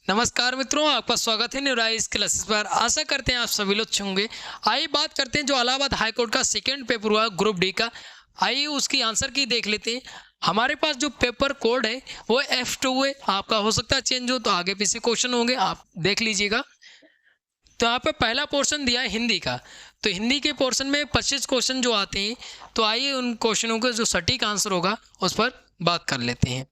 नमस्कार मित्रों, आपका स्वागत है न्यूराइज क्लासेस पर। आशा करते हैं आप सभी लोग अच्छे होंगे। आइए बात करते हैं जो इलाहाबाद हाई कोर्ट का सेकंड पेपर हुआ ग्रुप डी का। आइए उसकी आंसर की देख लेते हैं। हमारे पास जो पेपर कोड है वो F2 है। आपका हो सकता है चेंज हो, तो आगे पीछे क्वेश्चन होंगे, आप देख लीजिएगा। तो यहाँ पे पहला पोर्शन दिया है हिंदी का। तो हिंदी के पोर्शन में 25 क्वेश्चन जो आते हैं, तो आइए उन क्वेश्चनों का जो सटीक आंसर होगा उस पर बात कर लेते हैं।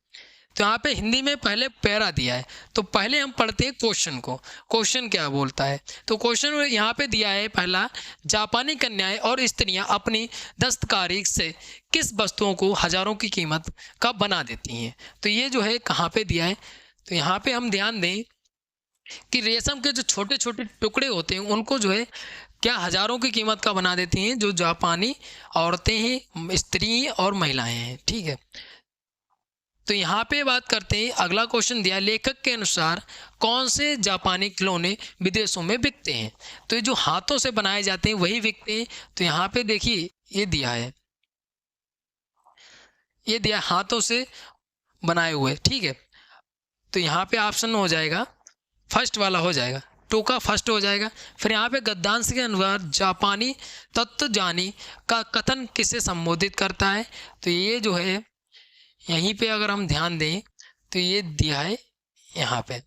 तो यहाँ पे हिंदी में पहले पैरा दिया है, तो पहले हम पढ़ते हैं क्वेश्चन को। क्वेश्चन क्या बोलता है, तो क्वेश्चन यहाँ पे दिया है पहला, जापानी कन्याएं और स्त्रियां अपनी दस्तकारी से किस वस्तुओं को हजारों की कीमत का बना देती हैं। तो ये जो है कहाँ पे दिया है, तो यहाँ पे हम ध्यान दें कि रेशम के जो छोटे छोटे टुकड़े होते हैं उनको जो है क्या हजारों की कीमत का बना देती हैं, जो जापानी औरतें हैं, स्त्री और महिलाएं हैं। ठीक है, तो यहाँ पे बात करते हैं। अगला क्वेश्चन दिया, लेखक के अनुसार कौन से जापानी खिलौने विदेशों में बिकते हैं। तो ये जो हाथों से बनाए जाते हैं वही बिकते हैं। तो यहाँ पे देखिए ये दिया है, ये दिया हाथों से बनाए हुए। ठीक है, तो यहाँ पे ऑप्शन हो जाएगा फर्स्ट वाला हो जाएगा, टू का फर्स्ट हो जाएगा। फिर यहाँ पे गद्यांश के अनुसार जापानी तत्वज्ञानी का कथन किसे संबोधित करता है। तो ये जो है यहीं पे अगर हम ध्यान दें तो ये दिया है यहाँ पे,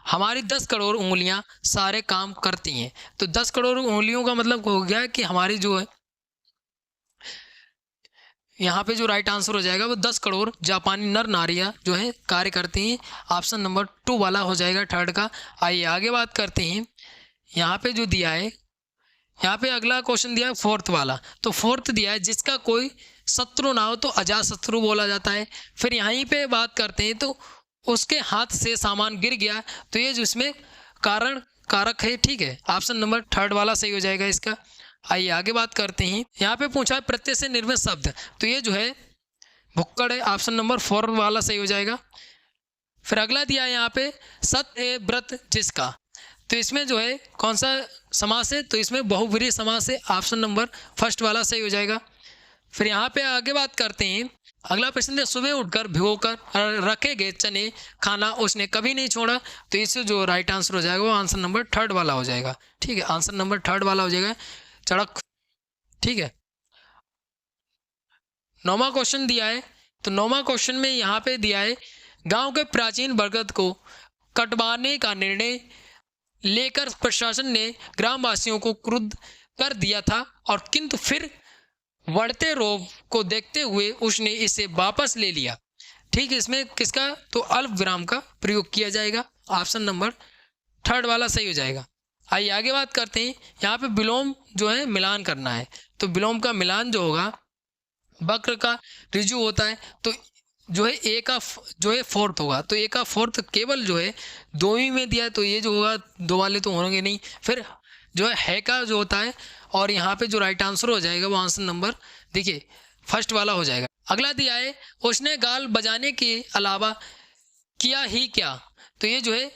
हमारी 10 करोड़ उंगलियां सारे काम करती हैं। तो 10 करोड़ उंगलियों का मतलब हो गया कि हमारी जो है यहाँ पे जो राइट आंसर हो जाएगा वो 10 करोड़ जापानी नर नारियां जो है कार्य करती हैं। ऑप्शन नंबर 2 वाला हो जाएगा थर्ड का। आइए आगे बात करते हैं। यहाँ पे जो दिया है, यहाँ पे अगला क्वेश्चन दिया है फोर्थ वाला। तो फोर्थ दिया है, जिसका कोई शत्रु ना हो तो अजात शत्रु बोला जाता है। फिर यहीं पे बात करते हैं, तो उसके हाथ से सामान गिर गया, तो ये जो इसमें कारण कारक है। ठीक है, ऑप्शन नंबर थर्ड वाला सही हो जाएगा इसका। आइए आगे बात करते हैं। यहाँ पे पूछा है प्रत्यय से निर्मित शब्द, तो ये जो है भुक्कड़ है, ऑप्शन नंबर 4 वाला सही हो जाएगा। फिर अगला दिया है यहाँ पे, सत्य व्रत जिसका, तो इसमें जो है कौन सा समास है, तो इसमें बहुव्रीहि समास है, ऑप्शन नंबर फर्स्ट वाला सही हो जाएगा। फिर यहाँ पे आगे बात करते हैं। अगला प्रश्न है, सुबह उठकर भिगोकर रखे गए चने खाना उसने कभी नहीं छोड़ा। तो इससे जो राइट आंसर हो जाएगा वो आंसर नंबर थर्ड वाला हो जाएगा। ठीक है, आंसर नंबर थर्ड वाला हो जाएगा चड़क। ठीक है, 9वां क्वेश्चन दिया है। तो 9वां क्वेश्चन में यहाँ पे दिया है, गांव के प्राचीन बरगद को कटवाने का निर्णय लेकर प्रशासन ने ग्रामवासियों को क्रुद्ध कर दिया था, और किंतु फिर बढ़ते रोग को देखते हुए उसने इसे वापस ले लिया। ठीक है, इसमें किसका, तो अल्प विराम का प्रयोग किया जाएगा, ऑप्शन नंबर थर्ड वाला सही हो जाएगा। आइए आगे बात करते हैं। यहाँ पे विलोम जो है मिलान करना है। तो विलोम का मिलान जो होगा वक्र का ऋजु होता है, तो जो है ए का जो है फोर्थ होगा। तो ए का फोर्थ केवल जो है दो ही में दिया है, तो ये जो होगा दो वाले तो होंगे नहीं। फिर जो है का जो होता है, और यहाँ पे जो राइट आंसर हो जाएगा वो आंसर नंबर देखिए फर्स्ट वाला हो जाएगा। अगला दिया है, उसने गाल बजाने के अलावा किया ही क्या। तो ये जो है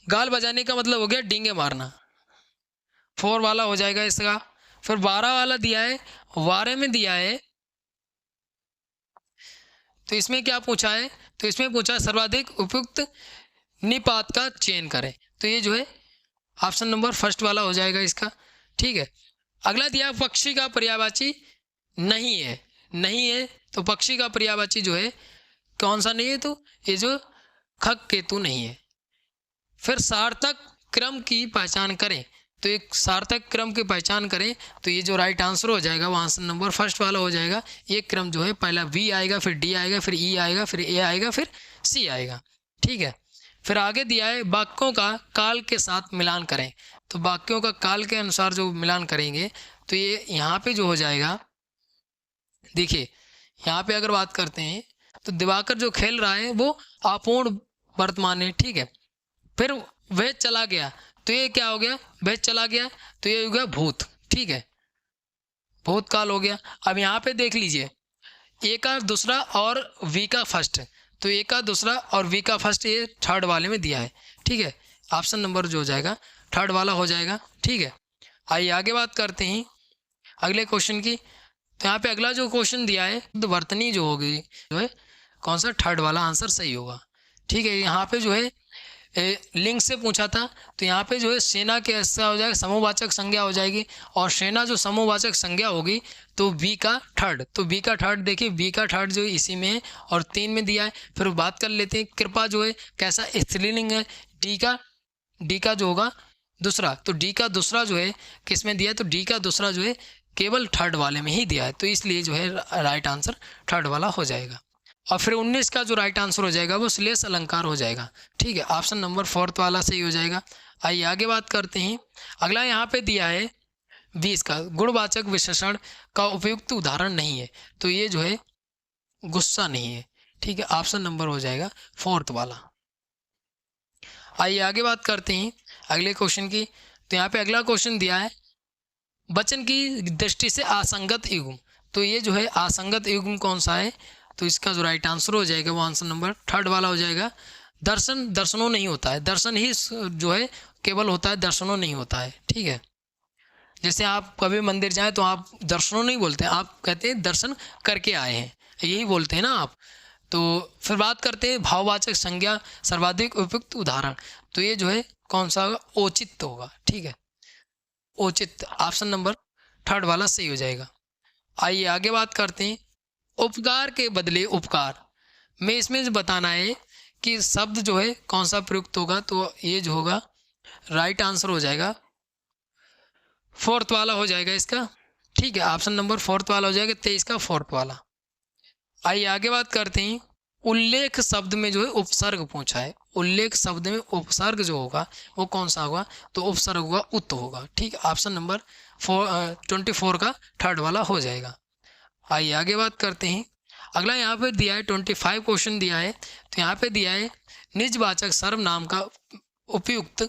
गाल बजाने का मतलब हो गया डींगे मारना, 4 वाला हो जाएगा इसका। फिर 12 वाला दिया है, 12 में दिया है, तो इसमें क्या पूछा है, तो इसमें पूछा है सर्वाधिक उपयुक्त निपात का चयन करें। तो ये जो है ऑप्शन नंबर फर्स्ट वाला हो जाएगा इसका। ठीक है, अगला दिया पक्षी का पर्यायवाची नहीं है, नहीं है, तो पक्षी का पर्यायवाची जो है कौन सा नहीं है, तो ये जो खग केतु नहीं है। फिर सार्थक क्रम की पहचान करें, तो एक सार्थक क्रम की पहचान करें, तो ये जो राइट आंसर हो जाएगा वो आंसर नंबर फर्स्ट वाला हो जाएगा। ये क्रम जो है पहला वी आएगा, फिर डी आएगा, फिर ई आएगा, फिर ए आएगा, फिर सी आएगा। ठीक है, फिर आगे दिया है वाक्यों का काल के साथ मिलान करें। तो वाक्यों का काल के अनुसार जो मिलान करेंगे, तो ये यहाँ पे जो हो जाएगा, देखिए यहाँ पे अगर बात करते हैं तो दिवाकर जो खेल रहा है वो अपूर्ण वर्तमान है। ठीक है, फिर वह चला गया, तो ये क्या हो गया, वह चला गया, तो ये हो गया भूत। ठीक है, भूतकाल हो गया। अब यहाँ पे देख लीजिए, ए का दूसरा और वी का फर्स्ट, तो ए का दूसरा और वी का फर्स्ट ये थर्ड वाले में दिया है। ठीक है, ऑप्शन नंबर जो हो जाएगा थर्ड वाला हो जाएगा। ठीक है, आइए आगे बात करते हैं अगले क्वेश्चन की। तो यहाँ पे अगला जो क्वेश्चन दिया है, तो वर्तनी जो होगी जो है कौन सा, थर्ड वाला आंसर सही होगा। ठीक है, यहाँ पे जो है लिंग से पूछा था, तो यहाँ पे जो है सेना के ऐसा हो जाएगा समूहवाचक संज्ञा हो जाएगी, और सेना जो समूहवाचक संज्ञा होगी तो बी का थर्ड, तो बी का थर्ड देखिए, बी का थर्ड जो इसी में है और 3 में दिया है। फिर बात कर लेते हैं कृपा जो है कैसा स्त्रीलिंग है, डी का जो होगा दूसरा, तो डी का दूसरा जो है किस में दिया है, तो डी का दूसरा जो है केवल थर्ड वाले में ही दिया है, तो इसलिए जो है राइट आंसर थर्ड वाला हो जाएगा। और फिर 19 का जो राइट आंसर हो जाएगा वो श्लेष अलंकार हो जाएगा। ठीक है, ऑप्शन नंबर 4 वाला सही हो जाएगा। आइए आगे बात करते हैं। अगला यहाँ पे दिया है 20 का गुणवाचक विशेषण का उपयुक्त उदाहरण नहीं है, तो ये जो है गुस्सा नहीं है। ठीक है, ऑप्शन नंबर हो जाएगा 4 वाला। आइए आगे बात करते हैं अगले क्वेश्चन की। तो यहाँ पे अगला क्वेश्चन दिया है वचन की दृष्टि से असंगत युग्म, तो ये जो है असंगत युग्म कौन सा है, तो इसका जो राइट आंसर हो जाएगा वो आंसर नंबर 3 वाला हो जाएगा। दर्शन दर्शनों नहीं होता है, दर्शन ही जो है केवल होता है, दर्शनों नहीं होता है। ठीक है, जैसे आप कभी मंदिर जाएं तो आप दर्शनों नहीं बोलते हैं, आप कहते हैं दर्शन करके आए हैं, यही बोलते हैं ना आप। तो फिर बात करते हैं भाववाचक संज्ञा सर्वाधिक उपयुक्त उदाहरण, तो ये जो है कौन सा होगा, औचित्य होगा। ठीक है, औचित्य ऑप्शन नंबर 3 वाला सही हो जाएगा। आइए आगे बात करते हैं उपकार के बदले उपकार में, इसमें बताना है कि शब्द जो है कौन सा प्रयुक्त होगा, तो ये जो होगा राइट आंसर हो जाएगा 4 वाला हो जाएगा इसका। ठीक है, ऑप्शन नंबर 4 वाला हो जाएगा, 23 का 4 वाला। आइए आगे बात करते हैं उल्लेख शब्द में जो है उपसर्ग पूछा है, उल्लेख शब्द में उपसर्ग जो होगा वो कौन सा होगा, तो उपसर्ग होगा उत होगा। ठीक है, ऑप्शन नंबर 24 का 3 वाला हो जाएगा। आइए आगे बात करते हैं। अगला यहाँ पे दिया है 25 क्वेश्चन दिया है, तो यहाँ पे दिया है निजवाचक सर्वनाम का उपयुक्त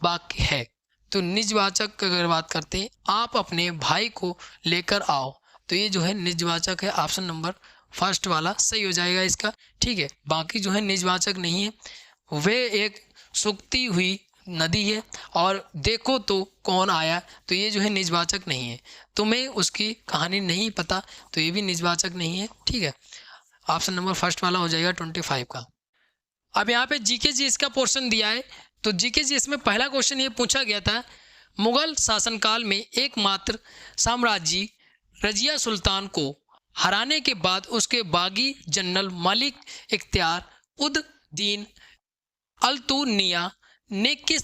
वाक्य है, तो निजवाचक की अगर बात करते हैं आप अपने भाई को लेकर आओ, तो ये जो है निजवाचक है, ऑप्शन नंबर 1 वाला सही हो जाएगा इसका। ठीक है, बाकी जो है निजवाचक नहीं है, वे एक सूखती हुई नदी है और देखो तो कौन आया, तो ये जो है निजवाचक नहीं है। तुम्हें उसकी कहानी नहीं पता, तो ये भी निजवाचक नहीं है। ठीक है, ऑप्शन नंबर 1 वाला हो जाएगा 25 का। अब यहाँ पे जीके जी इसका पोर्शन दिया है, तो जीके जी इसमें पहला क्वेश्चन ये पूछा गया था मुगल शासनकाल में एकमात्र साम्राज्य रजिया सुल्तान को हराने के बाद उसके बागी जनरल मलिक इख्तियार उद दीन अल्तुनिया ने किस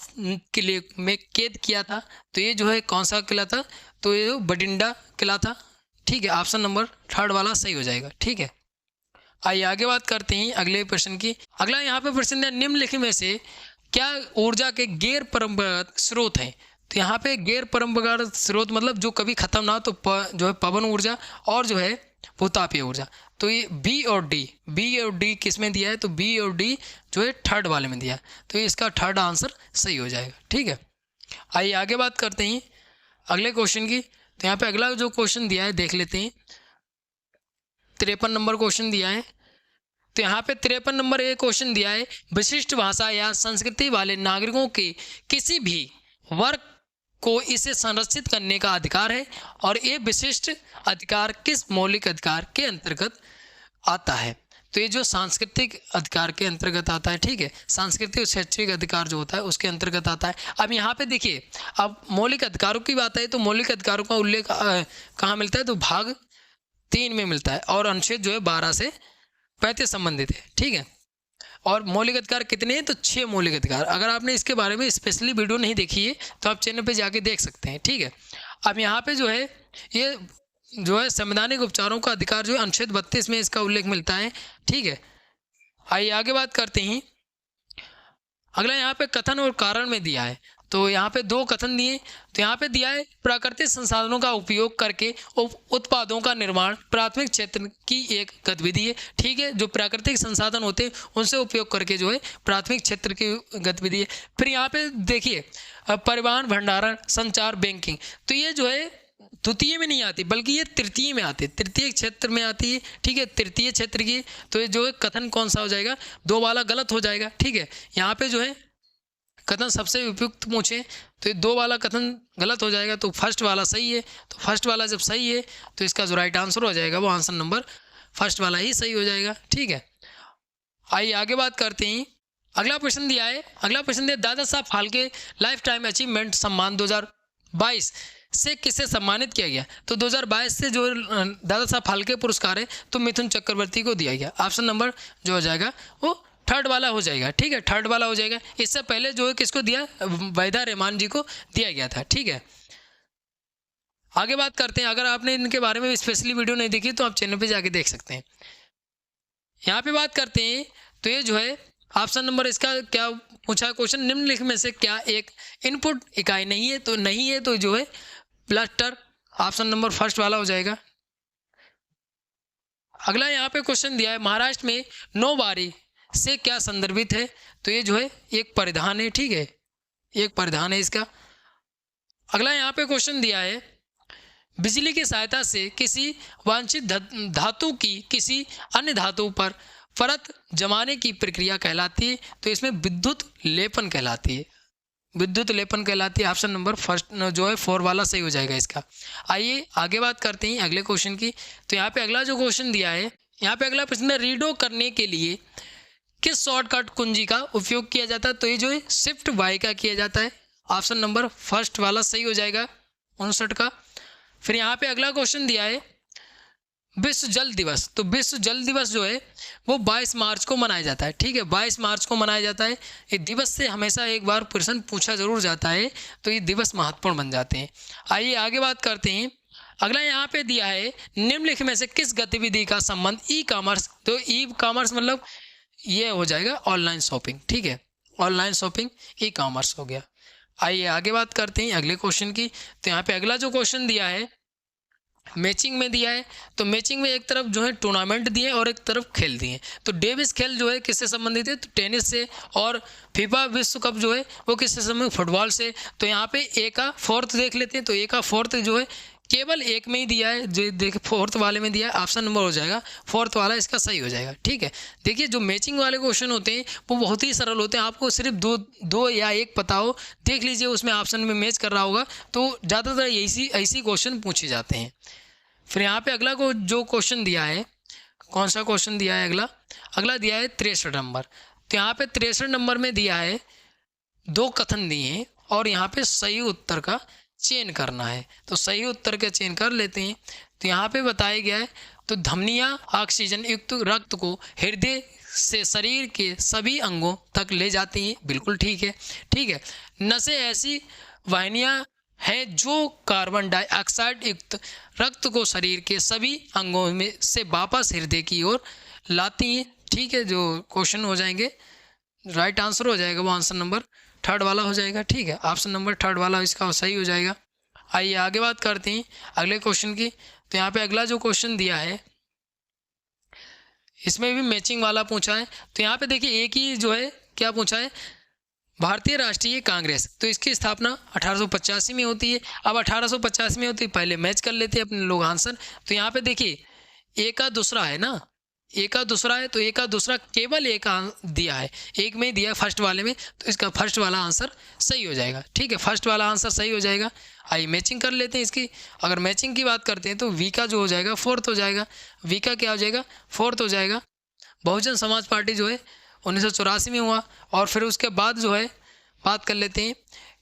किले में कैद किया था, तो ये जो है कौन सा किला था, तो ये बठिंडा किला था। ठीक है, ऑप्शन नंबर 3 वाला सही हो जाएगा। ठीक है, आइए आगे बात करते हैं अगले प्रश्न की। अगला यहाँ पे प्रश्न है निम्नलिखित में से क्या ऊर्जा के गैर परंपरागत स्रोत हैं, तो यहाँ पे गैर परंपरागत स्रोत मतलब जो कभी खत्म ना हो, तो जो है पवन ऊर्जा और जो है भूतापीय ऊर्जा, तो ये बी और डी किस में दिया है, तो बी और डी जो है 3 वाले में दिया है, तो इसका 3 आंसर सही हो जाएगा। ठीक है, आइए आगे बात करते हैं अगले क्वेश्चन की। तो यहाँ पे अगला जो क्वेश्चन दिया है देख लेते हैं, 53 नंबर क्वेश्चन दिया है। तो यहाँ पे 53 नंबर एक क्वेश्चन दिया है विशिष्ट भाषा या संस्कृति वाले नागरिकों के किसी भी वर्ग को इसे संरक्षित करने का अधिकार है, और ये विशिष्ट अधिकार किस मौलिक अधिकार के अंतर्गत आता है, तो ये जो सांस्कृतिक अधिकार के अंतर्गत आता है। ठीक है, सांस्कृतिक और शैक्षिक अधिकार जो होता है उसके अंतर्गत आता है। अब यहाँ पे देखिए, अब मौलिक अधिकारों की बात है तो मौलिक अधिकारों का उल्लेख कहाँ मिलता है, तो भाग 3 में मिलता है, और अनुच्छेद जो है 12 से 35 संबंधित है। ठीक है, और मौलिक अधिकार कितने हैं, तो 6 मौलिक अधिकार। अगर आपने इसके बारे में स्पेशली वीडियो नहीं देखी है तो आप चैनल पे जाके देख सकते हैं। ठीक है, अब यहाँ पे जो है ये जो है संवैधानिक उपचारों का अधिकार जो है अनुच्छेद 32 में इसका उल्लेख मिलता है। ठीक है, आइए आगे बात करते हैं। अगला यहाँ पे कथन और कारण में दिया है, तो यहाँ पे 2 कथन दिए। तो यहाँ पे दिया है प्राकृतिक संसाधनों का उपयोग करके उत्पादों का निर्माण प्राथमिक क्षेत्र की एक गतिविधि है। ठीक है, जो प्राकृतिक संसाधन होते हैं उनसे उपयोग करके जो है प्राथमिक क्षेत्र की गतिविधि है। फिर यहाँ पे देखिए परिवहन, भंडारण, संचार, बैंकिंग, तो ये जो है द्वितीय में नहीं आती बल्कि ये तृतीय में आती है, तृतीय क्षेत्र में आती है। ठीक है, तृतीय क्षेत्र की, तो ये जो है कथन कौन सा हो जाएगा, 2 वाला गलत हो जाएगा। ठीक है, यहाँ पे जो है कथन सबसे उपयुक्त पूछे तो ये 2 वाला कथन गलत हो जाएगा, तो 1 वाला सही है। तो 1 वाला जब सही है तो इसका जो राइट आंसर हो जाएगा वो आंसर नंबर 1 वाला ही सही हो जाएगा। ठीक है, आइए आगे बात करते हैं अगला प्रश्न दिया Dada Saheb Phalke life time achievement सम्मान 2022 से किसे सम्मानित किया गया? तो 2022 से जो दादा साहब फाल्के पुरस्कार है तो मिथुन चक्रवर्ती को दिया गया। ऑप्शन नंबर जो हो जाएगा वो थर्ड वाला हो जाएगा। ठीक है, थर्ड वाला हो जाएगा। इससे पहले जो है किसको दिया? वहीदा रहमान जी को दिया गया था। ठीक है, आगे बात करते हैं। अगर आपने इनके बारे में स्पेशली वीडियो नहीं देखी तो आप चैनल पे जाके देख सकते हैं। यहाँ पे बात करते हैं तो ये जो है ऑप्शन नंबर इसका क्या पूछा क्वेश्चन, निम्नलिखित में से क्या एक इनपुट इकाई नहीं है? तो नहीं है तो जो है प्लास्टर, ऑप्शन नंबर फर्स्ट वाला हो जाएगा। अगला यहाँ पे क्वेश्चन दिया है महाराष्ट्र में नौबारी से क्या संदर्भित है? तो ये जो है एक परिधान है। ठीक है, एक परिधान है इसका। अगला यहाँ पे क्वेश्चन दिया है बिजली की सहायता से किसी वांछित धातु की किसी अन्य धातु पर परत जमाने की प्रक्रिया कहलाती है? तो इसमें विद्युत लेपन कहलाती है, विद्युत लेपन कहलाती है। ऑप्शन नंबर फर्स्ट जो है 4 वाला सही हो जाएगा इसका। आइए आगे बात करते हैं अगले क्वेश्चन की। तो यहाँ पे अगला जो क्वेश्चन दिया है, यहाँ पे अगला प्रश्न है रीडो करने के लिए किस शॉर्टकट कुंजी का उपयोग किया जाता है? तो ये जो है शिफ्ट वाई का किया जाता है। ऑप्शन नंबर फर्स्ट वाला सही हो जाएगा 59 का। फिर यहाँ पे अगला क्वेश्चन दिया है विश्व जल दिवस। तो विश्व जल दिवस जो है वो 22 मार्च को मनाया जाता है। ठीक है, 22 मार्च को मनाया जाता है। ये दिवस से हमेशा एक बार प्रश्न पूछा जरूर जाता है, तो ये दिवस महत्वपूर्ण बन जाते हैं। आइए आगे बात करते हैं। अगला यहाँ पे दिया है निम्नलिखित में से किस गतिविधि का संबंध ई कॉमर्स? तो ई कॉमर्स मतलब ये हो जाएगा ऑनलाइन शॉपिंग। ठीक है, ऑनलाइन शॉपिंग ई कॉमर्स हो गया। आइए आगे बात करते हैं अगले क्वेश्चन की। तो यहाँ पे अगला जो क्वेश्चन दिया है मैचिंग में दिया है। तो मैचिंग में एक तरफ जो है टूर्नामेंट दिए और एक तरफ खेल दिए। तो डेविस खेल जो है किससे संबंधित है? तो टेनिस से। और फीफा विश्व कप जो है वो किससे संबंधित? फुटबॉल से। तो यहाँ पे ए का फोर्थ देख लेते हैं। तो ए का फोर्थ जो है केवल एक में ही दिया है, जो देखिए फोर्थ वाले में दिया है। ऑप्शन नंबर हो जाएगा फोर्थ वाला इसका सही हो जाएगा। ठीक है, देखिए जो मैचिंग वाले क्वेश्चन होते हैं वो बहुत ही सरल होते हैं। आपको सिर्फ दो या एक पता हो, देख लीजिए उसमें ऑप्शन में मैच कर रहा होगा, तो ज़्यादातर ऐसी क्वेश्चन पूछे जाते हैं। फिर यहाँ पे अगला को जो क्वेश्चन दिया है, कौन सा क्वेश्चन दिया है? अगला दिया है 63 नंबर। तो यहाँ पे 63 नंबर में दिया है 2 कथन दिए हैं और यहाँ पे सही उत्तर का चयन करना है। तो सही उत्तर का चयन कर लेते हैं। तो यहाँ पे बताया गया है तो धमनियाँ ऑक्सीजन युक्त रक्त को हृदय से शरीर के सभी अंगों तक ले जाती हैं। बिल्कुल ठीक है। ठीक है, नसें ऐसी वाहिनियाँ हैं जो कार्बन डाइऑक्साइड युक्त रक्त को शरीर के सभी अंगों में से वापस हृदय की ओर लाती हैं। ठीक है, जो क्वेश्चन हो जाएंगे राइट आंसर हो जाएगा वो आंसर नंबर थर्ड वाला हो जाएगा। ठीक है, ऑप्शन नंबर थर्ड वाला इसका सही हो जाएगा। आइए आगे बात करते हैं अगले क्वेश्चन की। तो यहाँ पे अगला जो क्वेश्चन दिया है इसमें भी मैचिंग वाला पूछा है। तो यहाँ पे देखिए एक ही जो है क्या पूछा है, भारतीय राष्ट्रीय कांग्रेस। तो इसकी स्थापना 1885 में होती है। अब 1885 में होती है, पहले मैच कर लेते हैं अपने लोग आंसर। तो यहाँ पे देखिए ए का दूसरा है ना, ए का दूसरा है, तो ए का दूसरा केवल ए का दिया है, एक में दिया फर्स्ट वाले में, तो इसका फर्स्ट वाला आंसर सही हो जाएगा। ठीक है, फर्स्ट वाला आंसर सही हो जाएगा। आइए मैचिंग कर लेते हैं इसकी। अगर मैचिंग की बात करते हैं तो वी का जो हो जाएगा फोर्थ हो जाएगा। वी का क्या हो जाएगा? फोर्थ हो जाएगा। बहुजन समाज पार्टी जो है 1984 में हुआ। और फिर उसके बाद जो है बात कर लेते हैं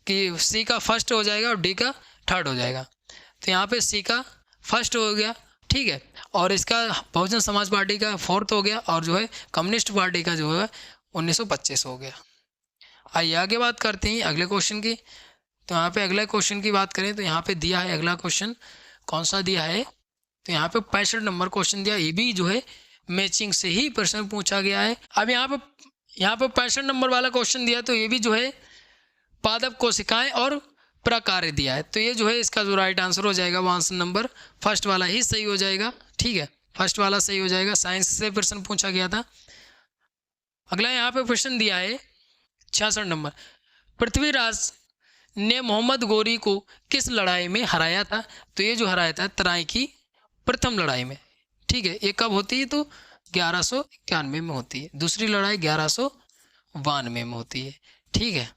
कि सी का फर्स्ट हो जाएगा और डी का थर्ड हो जाएगा। तो यहाँ पे सी का फर्स्ट हो गया। ठीक है, और इसका बहुजन समाज पार्टी का फोर्थ हो गया और जो है कम्युनिस्ट पार्टी का जो है 1925 हो गया। आइए आगे बात करते हैं अगले क्वेश्चन की। तो यहाँ पे अगले क्वेश्चन की बात करें तो यहाँ पे दिया है अगला क्वेश्चन कौन सा दिया है? तो यहाँ पे 65 नंबर क्वेश्चन दिया। ये भी जो है मैचिंग से ही प्रश्न पूछा गया है। अब यहाँ पे 65 नंबर वाला क्वेश्चन दिया, तो ये भी जो है पादप कोशिकाएं और प्रकार्य दिया है। तो ये जो है इसका जो राइट आंसर हो जाएगा वो आंसर नंबर फर्स्ट वाला ही सही हो जाएगा। ठीक है, फर्स्ट वाला सही हो जाएगा। साइंस से प्रश्न पूछा गया था। अगला यहाँ पे प्रश्न दिया है 66 नंबर, पृथ्वीराज ने मोहम्मद गोरी को किस लड़ाई में हराया था? तो ये जो हराया था तराई की प्रथम लड़ाई में। ठीक है, ये कब होती है? तो 1191 में होती है। दूसरी लड़ाई 1192 में होती है। ठीक है,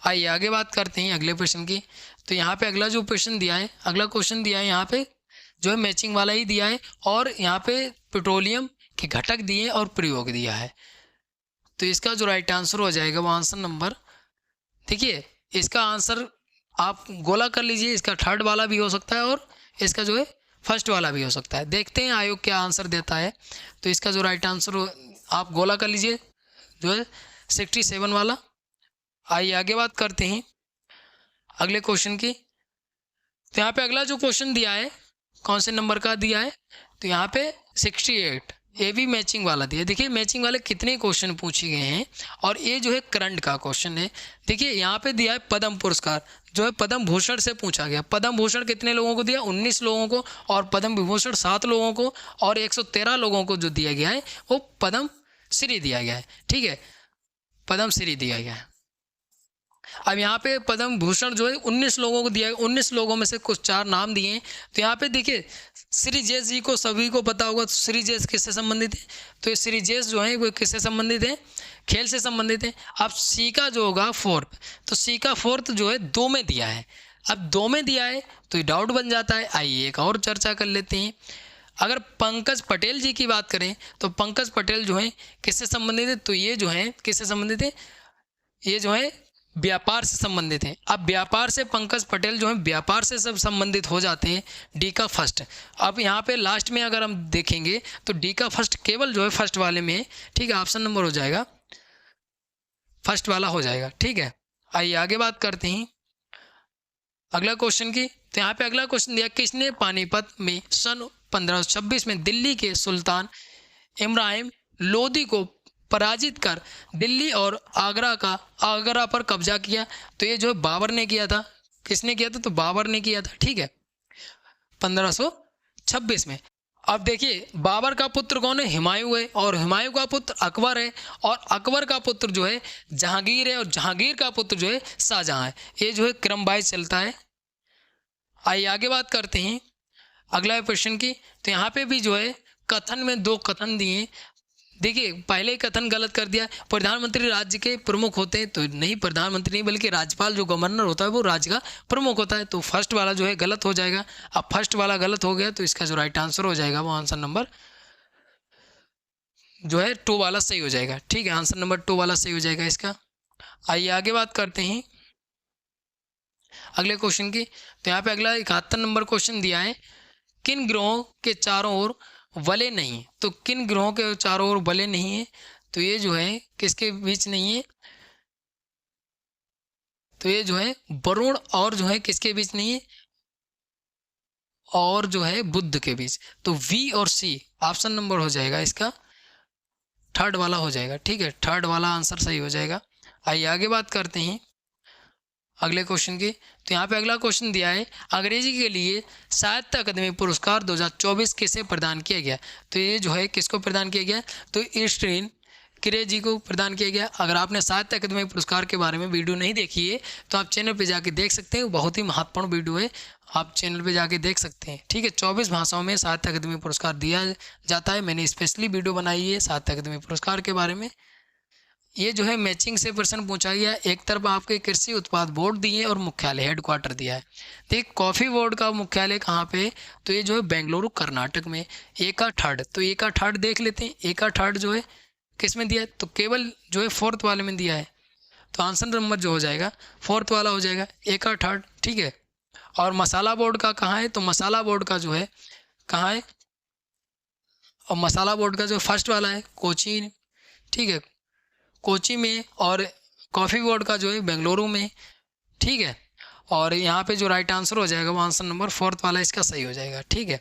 आइए आगे बात करते हैं अगले प्रश्न की। तो यहाँ पे अगला जो प्रश्न दिया है, अगला क्वेश्चन दिया है यहाँ पे जो है मैचिंग वाला ही दिया है और यहाँ पे पेट्रोलियम के घटक दिए और प्रयोग दिया है। तो इसका जो राइट आंसर हो जाएगा वो आंसर नंबर, देखिए इसका आंसर आप गोला कर लीजिए, इसका थर्ड वाला भी हो सकता है और इसका जो है फर्स्ट वाला भी हो सकता है। देखते हैं आयोग क्या आंसर देता है। तो इसका जो राइट आंसर आप गोला कर लीजिए जो है 67 वाला। आइए आगे बात करते हैं अगले क्वेश्चन की। तो यहाँ पे अगला जो क्वेश्चन दिया है कौन से नंबर का दिया है, तो यहाँ पे 68, ये भी मैचिंग वाला दिया है। देखिए मैचिंग वाले कितने क्वेश्चन पूछे गए हैं और ये जो है करंट का क्वेश्चन है। देखिए यहाँ पे दिया है पद्म पुरस्कार, जो है पद्म भूषण से पूछा गया। पद्म भूषण कितने लोगों को दिया, 19 लोगों को, और पद्म विभूषण 7 लोगों को, और 113 लोगों को जो दिया गया है वो पद्म श्री दिया गया है। ठीक है, पद्म श्री दिया गया है। अब यहाँ पे पद्म भूषण जो है 19 लोगों को दिया है, 19 लोगों में से कुछ 4 नाम दिए हैं। तो यहाँ पे देखिए श्री जेस जी को सभी को पता होगा, तो श्री जेस किससे संबंधित है, तो ये श्री जेस जो है वो किससे संबंधित है, खेल से संबंधित है। अब सी का जो होगा फोर्थ, तो सी का फोर्थ जो है 2 में दिया है। अब 2 में दिया है तो ये डाउट बन जाता है। आइए एक और चर्चा कर लेते हैं। अगर पंकज पटेल जी की बात करें तो पंकज पटेल जो है किससे संबंधित है, तो ये जो है किससे संबंधित है, ये जो है व्यापार से संबंधित है। अब व्यापार से पंकज पटेल जो है व्यापार से सब संबंधित हो जाते हैं, डी का फर्स्ट। अब यहाँ पे लास्ट में अगर हम देखेंगे तो डी का फर्स्ट केवल जो है फर्स्ट वाले में है। ठीक है, ऑप्शन नंबर हो जाएगा फर्स्ट वाला हो जाएगा। ठीक है, आइए आगे बात करते हैं अगला क्वेश्चन की। तो यहाँ पे अगला क्वेश्चन दिया, किसने पानीपत में सन 1526 में दिल्ली के सुल्तान इब्राहिम लोदी को पराजित कर दिल्ली और आगरा पर कब्जा किया, तो ये जो बाबर ने किया था। किसने किया था, तो बाबर ने किया था। ठीक है, 1526 में। अब देखिए बाबर का पुत्र कौन है, हुमायूं है, और हुमायूं का पुत्र अकबर है, और अकबर का पुत्र जो है जहांगीर है, और जहांगीर का पुत्र जो है शाहजहां है। ये जो है क्रम वाइज चलता है। आइए आगे बात करते हैं अगला क्वेश्चन की। तो यहाँ पे भी जो है कथन में 2 कथन दिए। देखिए पहले ही कथन गलत कर दिया, प्रधानमंत्री राज्य के प्रमुख होते हैं, तो नहीं, प्रधानमंत्री नहीं बल्कि राज्यपाल जो गवर्नर होता है वो राज्य का प्रमुख होता है। तो फर्स्ट वाला जो है गलत हो जाएगा। अब फर्स्ट वाला गलत हो गया तो इसका जो राइट आंसर हो जाएगा वो आंसर नंबर जो है 2 वाला सही हो जाएगा। ठीक है, आंसर नंबर 2 वाला सही हो जाएगा इसका। आइए आगे बात करते हैं अगले क्वेश्चन की। तो यहाँ पे अगला 71 नंबर क्वेश्चन दिया है, किन ग्रहों के चारों ओर वलय नहीं, तो किन ग्रहों के चारों ओर वलय नहीं है, तो ये जो है किसके बीच नहीं है, तो ये जो है वरुण और जो है किसके बीच नहीं है, और जो है बुध के बीच। तो वी और सी ऑप्शन नंबर हो जाएगा इसका थर्ड वाला हो जाएगा। ठीक है, थर्ड वाला आंसर सही हो जाएगा। आइए आगे बात करते हैं अगले क्वेश्चन की। तो यहाँ पे अगला क्वेश्चन दिया है, अंग्रेजी के लिए साहित्य अकादमी पुरस्कार 2024 किसे प्रदान किया गया, तो ये जो है किसको प्रदान किया गया, तो ईस्टर्न क्रे जी को प्रदान किया गया। अगर आपने साहित्य अकादमी पुरस्कार के बारे में वीडियो नहीं देखी है तो आप चैनल पे जाके देख सकते हैं, बहुत ही महत्वपूर्ण वीडियो है, आप चैनल पे जाके देख सकते हैं। ठीक है, 24 भाषाओं में साहित्य अकादमी पुरस्कार दिया जाता है। मैंने स्पेशली वीडियो बनाई है साहित्य अकादमी पुरस्कार के बारे में। ये जो है मैचिंग से प्रश्न पूछा गया। एक तरफ आपके कृषि उत्पाद बोर्ड दिए और मुख्यालय हेडक्वार्टर दिया है। देखिए कॉफ़ी बोर्ड का मुख्यालय कहाँ पे, तो ये जो है बेंगलुरु कर्नाटक में। ए का थर्ड, तो ए का थर्ड देख लेते हैं। ए का थर्ड जो है किस में दिया है, तो केवल जो है फोर्थ वाले में दिया है। तो आंसर नंबर जो हो जाएगा फोर्थ वाला हो जाएगा, ए का थर्ड। ठीक है, और मसाला बोर्ड का कहाँ है, तो मसाला बोर्ड का जो है कहाँ है, और मसाला बोर्ड का जो फर्स्ट वाला है कोची। ठीक है, कोची में, और कॉफ़ी बोर्ड का जो है बेंगलुरु में। ठीक है, और यहाँ पे जो राइट आंसर हो जाएगा वो आंसर नंबर फोर्थ वाला इसका सही हो जाएगा। ठीक है,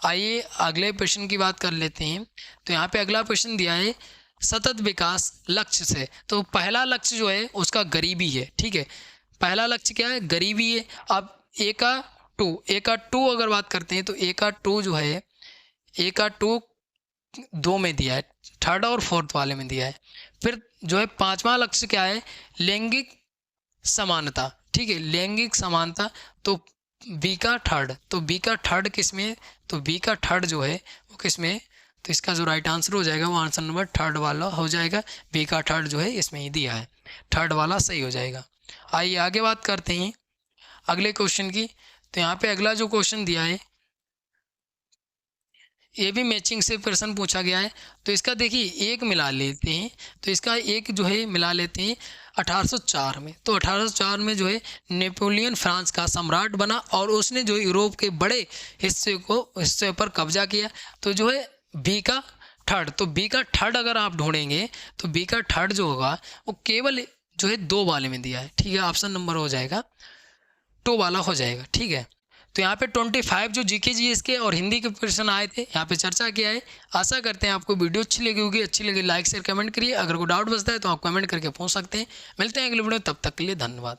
आइए अगले प्रश्न की बात कर लेते हैं। तो यहाँ पे अगला प्रश्न दिया है, सतत विकास लक्ष्य से, तो पहला लक्ष्य जो है उसका गरीबी है। ठीक है, पहला लक्ष्य क्या है, गरीबी है। अब ए का टू अगर बात करते हैं तो ए का टू जो है, ए का टू 2 में दिया है, थर्ड और फोर्थ वाले में दिया है। फिर जो है पांचवा लक्ष्य क्या है, लैंगिक समानता। ठीक है, लैंगिक समानता, तो बी का थर्ड, तो बी का थर्ड किस में, तो बी का थर्ड जो है वो किस में, तो इसका जो राइट आंसर हो जाएगा वो आंसर नंबर थर्ड वाला हो जाएगा। बी का थर्ड जो है इसमें ही दिया है, थर्ड वाला सही हो जाएगा। आइए आगे बात करते हैं अगले क्वेश्चन की। तो यहाँ पे अगला जो क्वेश्चन दिया है, ये भी मैचिंग से प्रश्न पूछा गया है। तो इसका देखिए एक मिला लेते हैं, तो इसका एक जो है मिला लेते हैं 1804 में। तो 1804 में जो है नेपोलियन फ्रांस का सम्राट बना और उसने जो यूरोप के बड़े हिस्से पर कब्जा किया। तो जो है बी का थर्ड, तो बी का थर्ड अगर आप ढूंढेंगे तो बी का थर्ड जो होगा वो केवल जो है 2 वाले में दिया है, ठीक है। ऑप्शन नंबर हो जाएगा 2 वाला हो जाएगा, ठीक है। तो यहाँ पे 25 जो जीके जीएस के और हिंदी के प्रश्न आए थे यहाँ पे चर्चा किया है। आशा करते हैं आपको वीडियो अच्छी लगी होगी। अच्छी लगी लाइक शेयर कमेंट करिए। अगर कोई डाउट बचता है तो आप कमेंट करके पूछ सकते हैं। मिलते हैं अगले वीडियो, तब तक के लिए धन्यवाद।